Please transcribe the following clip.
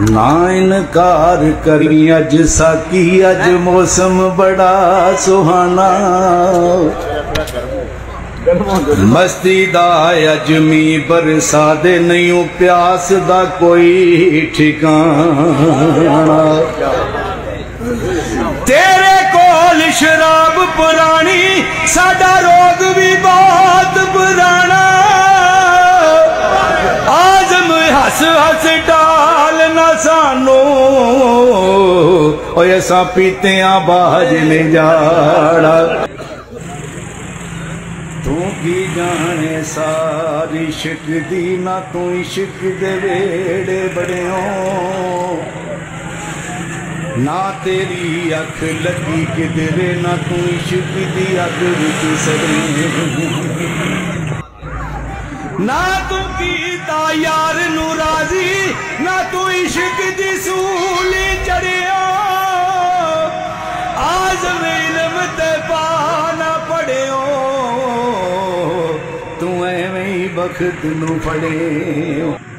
ना इनकार करी अज साकी अज मौसम बड़ा सुहाना मस्ती दा अज मी बरसा दे नहीं प्यास दा कोई ठिकाना तेरे कोल शराब पुरानी साडा रोग भी बहुत पुराना आजम हस हस डाल ना सानू ऐसा पीते बाज ने जाड़ा तू की जाने सारी इश्क दी ना तू इश्क दे वेड़े बड़े हो ना तेरी अख लगी किधरे ना तू इश्क दी अग विच सड़े ना तू कीता यार नू राजी ना तू इश्क दी सूली चढ़िया आज़म इल्म ते पाना पढ़ियो तू एवें ही बखत नू फड़े।